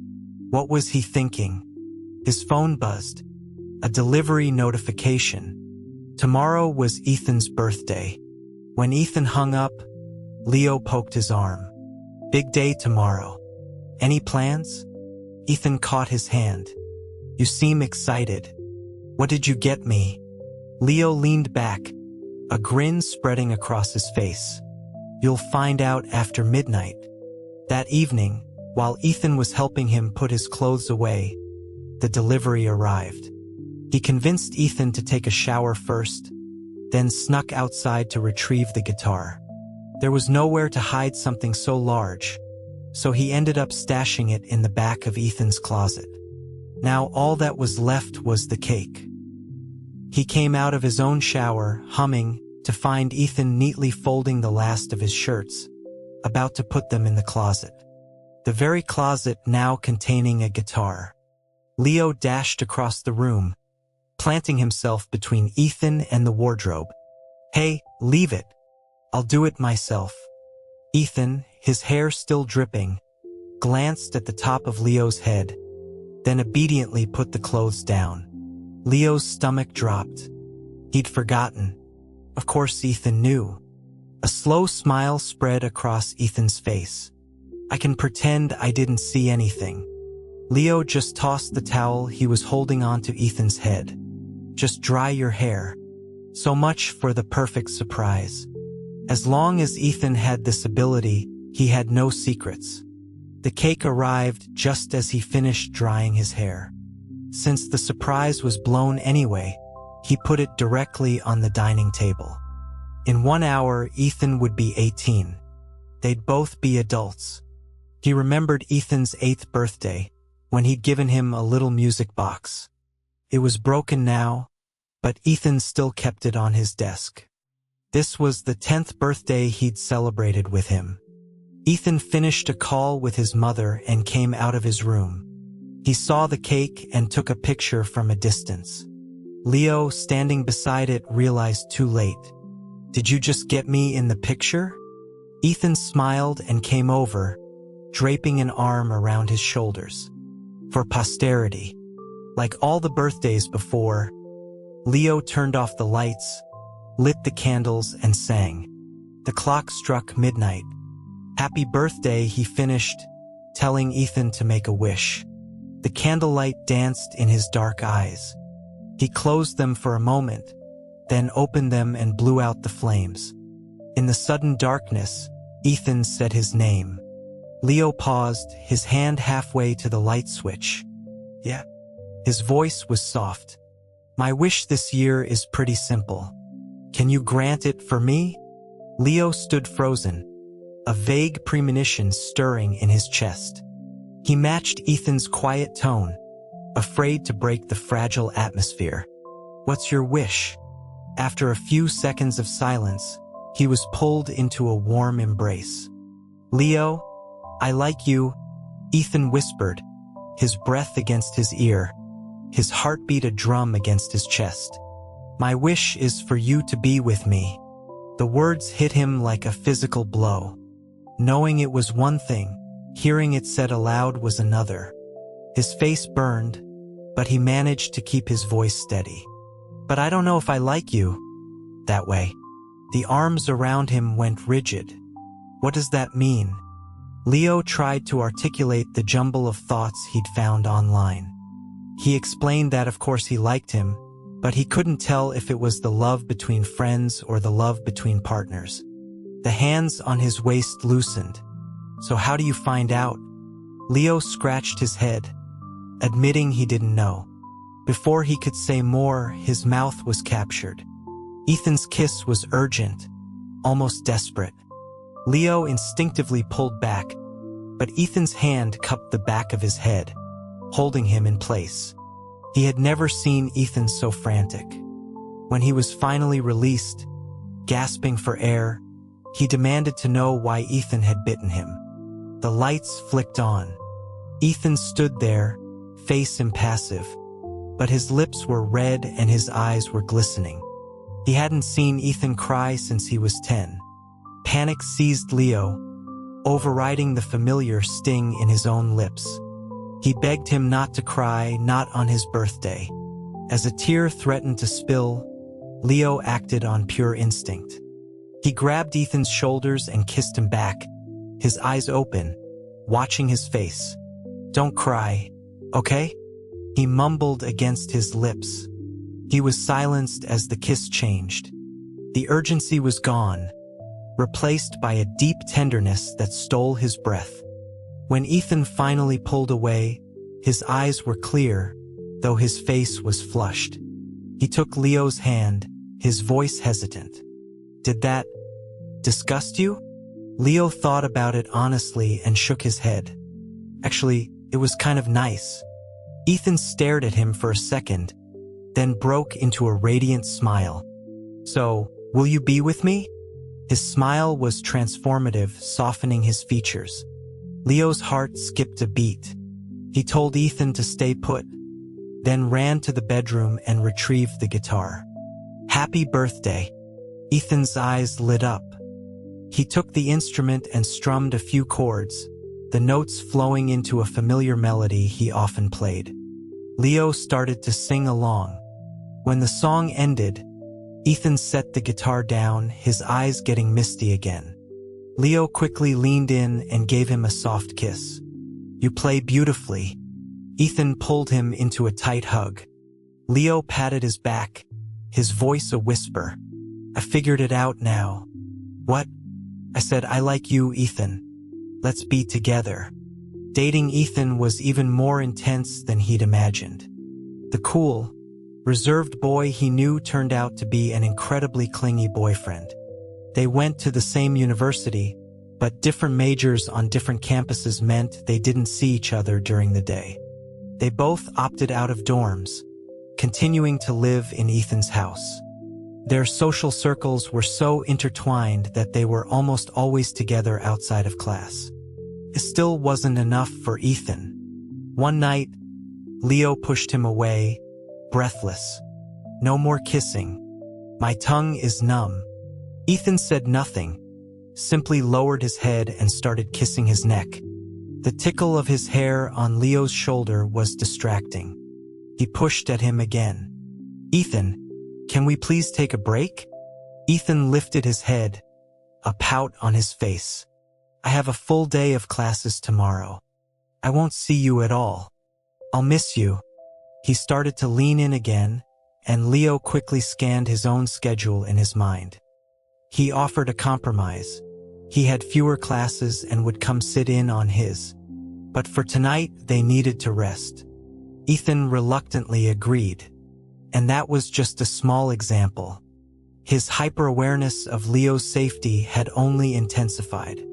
S1: What was he thinking? His phone buzzed. A delivery notification. Tomorrow was Ethan's birthday. When Ethan hung up, Leo poked his arm. "Big day tomorrow. Any plans?" Ethan caught his hand. "You seem excited. What did you get me?" Leo leaned back, a grin spreading across his face. "You'll find out after midnight." That evening, while Ethan was helping him put his clothes away, the delivery arrived. He convinced Ethan to take a shower first, then snuck outside to retrieve the guitar. There was nowhere to hide something so large, so he ended up stashing it in the back of Ethan's closet. Now all that was left was the cake. He came out of his own shower, humming, to find Ethan neatly folding the last of his shirts, about to put them in the closet. The very closet now containing a guitar. Leo dashed across the room, planting himself between Ethan and the wardrobe. "Hey, leave it. I'll do it myself." Ethan, his hair still dripping, glanced at the top of Leo's head, then obediently put the clothes down. Leo's stomach dropped. He'd forgotten. Of course Ethan knew. A slow smile spread across Ethan's face. "I can pretend I didn't see anything." Leo just tossed the towel he was holding onto Ethan's head. "Just dry your hair." So much for the perfect surprise. As long as Ethan had this ability, he had no secrets. The cake arrived just as he finished drying his hair. Since the surprise was blown anyway, he put it directly on the dining table. In 1 hour, Ethan would be 18. They'd both be adults. He remembered Ethan's 8th birthday, when he'd given him a little music box. It was broken now, but Ethan still kept it on his desk. This was the 10th birthday he'd celebrated with him. Ethan finished a call with his mother and came out of his room. He saw the cake and took a picture from a distance. Leo, standing beside it, realized too late. "Did you just get me in the picture?" Ethan smiled and came over, draping an arm around his shoulders. "For posterity." Like all the birthdays before, Leo turned off the lights, lit the candles, and sang. The clock struck midnight. "Happy birthday," he finished, telling Ethan to make a wish. The candlelight danced in his dark eyes. He closed them for a moment, then opened them and blew out the flames. In the sudden darkness, Ethan said his name. Leo paused, his hand halfway to the light switch. "Yeah." His voice was soft. "My wish this year is pretty simple. Can you grant it for me?" Leo stood frozen, a vague premonition stirring in his chest. He matched Ethan's quiet tone, afraid to break the fragile atmosphere. "What's your wish?" After a few seconds of silence, he was pulled into a warm embrace. "Leo, I like you," Ethan whispered, his breath against his ear, his heartbeat a drum against his chest. "My wish is for you to be with me. The words hit him like a physical blow. Knowing it was one thing, hearing it said aloud was another. His face burned, but he managed to keep his voice steady. But I don't know if I like you that way. The arms around him went rigid. What does that mean? Leo tried to articulate the jumble of thoughts he'd found online. He explained that of course he liked him, but he couldn't tell if it was the love between friends or the love between partners. The hands on his waist loosened. So how do you find out? Leo scratched his head, admitting he didn't know. Before he could say more, his mouth was captured. Ethan's kiss was urgent, almost desperate. Leo instinctively pulled back, but Ethan's hand cupped the back of his head, holding him in place. He had never seen Ethan so frantic. When he was finally released, gasping for air, he demanded to know why Ethan had bitten him. The lights flicked on. Ethan stood there, face impassive, but his lips were red and his eyes were glistening. He hadn't seen Ethan cry since he was 10. Panic seized Leo, overriding the familiar sting in his own lips. He begged him not to cry, not on his birthday. As a tear threatened to spill, Leo acted on pure instinct. He grabbed Ethan's shoulders and kissed him back, his eyes open, watching his face. "Don't cry, okay?" He mumbled against his lips. He was silenced as the kiss changed. The urgency was gone, replaced by a deep tenderness that stole his breath. When Ethan finally pulled away, his eyes were clear, though his face was flushed. He took Leo's hand, his voice hesitant. "Did that disgust you?" Leo thought about it honestly and shook his head. "Actually, it was kind of nice." Ethan stared at him for a second, then broke into a radiant smile. "So, will you be with me?" His smile was transformative, softening his features. Leo's heart skipped a beat. He told Ethan to stay put, then ran to the bedroom and retrieved the guitar. "Happy birthday." Ethan's eyes lit up. He took the instrument and strummed a few chords, the notes flowing into a familiar melody he often played. Leo started to sing along. When the song ended, Ethan set the guitar down, his eyes getting misty again. Leo quickly leaned in and gave him a soft kiss. "You play beautifully." Ethan pulled him into a tight hug. Leo patted his back, his voice a whisper. "I figured it out now." "What?" I said, "I like you, Ethan. Let's be together." Dating Ethan was even more intense than he'd imagined. The cool, reserved boy he knew turned out to be an incredibly clingy boyfriend. They went to the same university, but different majors on different campuses meant they didn't see each other during the day. They both opted out of dorms, continuing to live in Ethan's house. Their social circles were so intertwined that they were almost always together outside of class. It still wasn't enough for Ethan. One night, Leo pushed him away, breathless. "No more kissing. My tongue is numb." Ethan said nothing, simply lowered his head and started kissing his neck. The tickle of his hair on Leo's shoulder was distracting. He pushed at him again. "Ethan, can we please take a break?" Ethan lifted his head, a pout on his face. "I have a full day of classes tomorrow. I won't see you at all. I'll miss you." He started to lean in again, and Leo quickly scanned his own schedule in his mind. He offered a compromise. He had fewer classes and would come sit in on his. But for tonight, they needed to rest. Ethan reluctantly agreed. And that was just a small example. His hyper-awareness of Leo's safety had only intensified.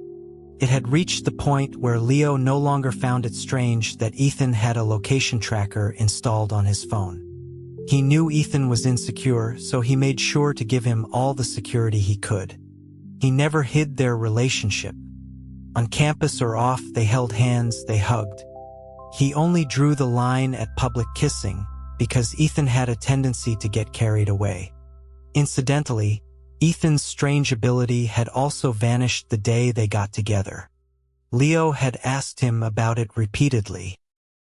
S1: It had reached the point where Leo no longer found it strange that Ethan had a location tracker installed on his phone. He knew Ethan was insecure, so he made sure to give him all the security he could. He never hid their relationship. On campus or off, they held hands, they hugged. He only drew the line at public kissing because Ethan had a tendency to get carried away. Incidentally, Ethan's strange ability had also vanished the day they got together. Leo had asked him about it repeatedly.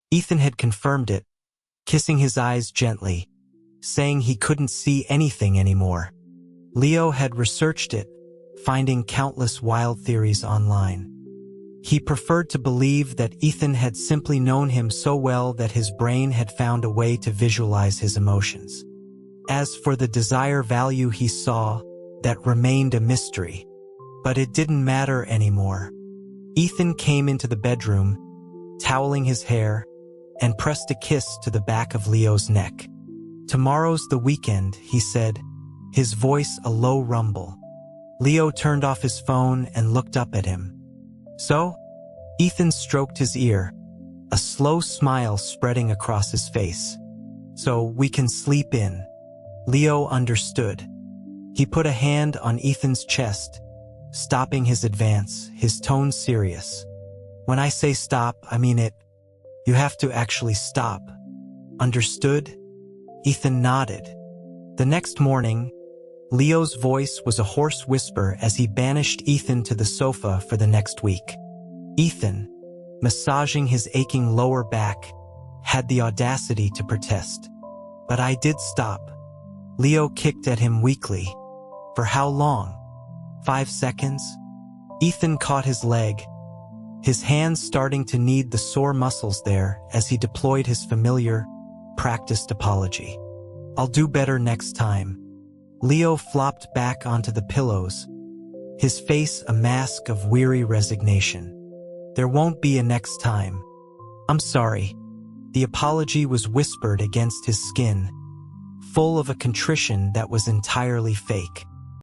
S1: Ethan had confirmed it, kissing his eyes gently, saying he couldn't see anything anymore. Leo had researched it, finding countless wild theories online. He preferred to believe that Ethan had simply known him so well that his brain had found a way to visualize his emotions. As for the desire value he saw, that remained a mystery. But it didn't matter anymore. Ethan came into the bedroom, toweling his hair, and pressed a kiss to the back of Leo's neck. "Tomorrow's the weekend," he said, his voice a low rumble. Leo turned off his phone and looked up at him. "So?" Ethan stroked his ear, a slow smile spreading across his face. "So we can sleep in." Leo understood. He put a hand on Ethan's chest, stopping his advance, his tone serious. "When I say stop, I mean it. You have to actually stop. Understood?" Ethan nodded. The next morning, Leo's voice was a hoarse whisper as he banished Ethan to the sofa for the next week. Ethan, massaging his aching lower back, had the audacity to protest. "But I did stop." Leo kicked at him weakly. "For how long? 5 seconds?" Ethan caught his leg, his hands starting to knead the sore muscles there as he deployed his familiar, practiced apology. "I'll do better next time." Leo flopped back onto the pillows, his face a mask of weary resignation. "There won't be a next time. I'm sorry." The apology was whispered against his skin, full of a contrition that was entirely fake.